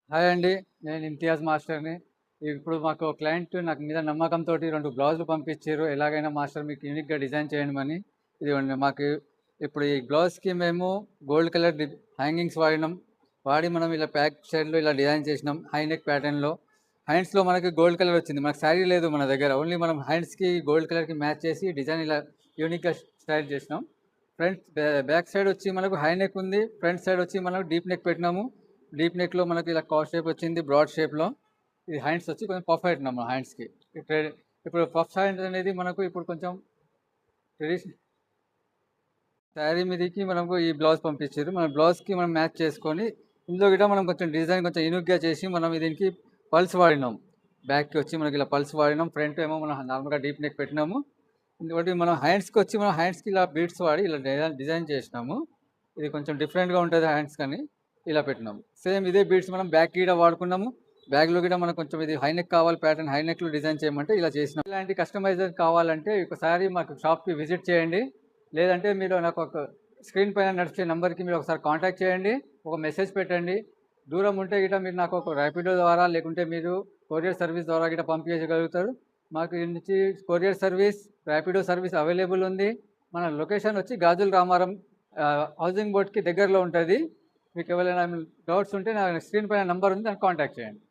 Hi అండి. నేను ఇంతియాజ్ మాస్టర్‌ని. ఇప్పుడు మాకు క్లయింట్ నాకు మీద నమ్మకంతోటి 2 బ్లౌజులు పంపించిర్రు. ఎలాగైనా మాస్టర్ మీకు యూనిక్‌గా డిజైన్ చేయండమని. ఇదిగోండి మాకు ఇప్పుడు ఈ బ్లౌజ్‌కి మేము గోల్డ్ కలర్ హ్యాంగింగ్స్ వాడినాం. వాడి మనం ఇలా బ్యాక్ సైడ్‌లో ఇలా డిజైన్ చేసినాం. హై నెక్ ప్యాటర్న్‌లో. హ్యాండ్స్‌లో మనకి గోల్డ్ కలర్ వచ్చింది. మనకు శారీ లేదు మన దగ్గర. ఓన్లీ మనం హ్యాండ్స్‌కి గోల్డ్ కలర్‌కి మ్యాచ్ చేసి డిజైన్ ఇలా యూనిక్‌గా స్టైల్ చేసినాం. బ్యాక్ సైడ్ వచ్చి మనకు హై నెక్ ఉంది. ఫ్రంట్ సైడ్ వచ్చి మనకు డీప్ నెక్ పెట్టినాము. డీప్ నెక్‌లో మనకి ఇలా కాట్ షేప్ వచ్చింది బ్రాడ్ షేప్‌లో. ఈ హ్యాండ్స్ వచ్చి కొంచెం పఫ్ పెట్టినాం మన హ్యాండ్స్‌కి. ఇప్పుడు పఫ్ హ్యాండ్స్ అనేది మనకు ఇప్పుడు కొంచెం ట్రెడిషన్ శారీ మీదకి మనకు ఈ బ్లౌజ్ పంపించారు. మన బ్లౌజ్‌కి మనం మ్యాచ్ చేసుకొని ఇందులో గిట్ట మనం కొంచెం డిజైన్ కొంచెం యూనిక్‌గా చేసి మనం దీనికి పల్స్ వాడినాం. బ్యాక్‌కి వచ్చి మనకి ఇలా పల్స్ వాడినాం. ఫ్రంట్ ఏమో మనం నార్మల్‌గా డీప్ నెక్ పెట్టినాము. ఇంకోటి మనం హ్యాండ్స్‌కి ఇలా బీడ్స్ వాడి ఇలా డిజైన్ చేసినాము. ఇది కొంచెం డిఫరెంట్‌గా ఉంటది హ్యాండ్స్‌కని ఇలా పెట్టినాము. సేమ్ ఇదే బీడ్స్ మనం బ్యాక్‌కి గూడా వాడుకున్నాము. బ్యాక్‌లో గూడా మనకు కొంచెం ఇది హై నెక్ కావాలి ప్యాటర్న్ హై నెక్‌లో డిజైన్ చేయమంటే ఇలా చేసినాం. ఇలాంటి కస్టమైజర్ కావాలంటే ఒకసారి మాకు షాప్‌కి విజిట్ చేయండి. లేదంటే మీరు నాకు ఒక స్క్రీన్ పైన నడిచే నంబర్‌కి మీరు ఒకసారి కాంటాక్ట్ చేయండి. ఒక మెసేజ్ పెట్టండి. దూరం ఉంటే గిట్ట మీరు నాకు ఒక ర్యాపిడో ద్వారా లేకుంటే మీరు కొరియర్ సర్వీస్ ద్వారా గిట్ట పంపించగలుగుతారు. మాకు ఈ నుంచి courier service, Rapido service available ఉంది. మన లొకేషన్ వచ్చి గాజుల రామారం హౌసింగ్ బోర్డ్‌కి దగ్గరలో ఉంటది. మీకు ఎవరైనా డౌట్స్ ఉంటే నా స్క్రీన్ పైన నంబర్ ఉంది. దానికి కాంటాక్ట్ చేయండి.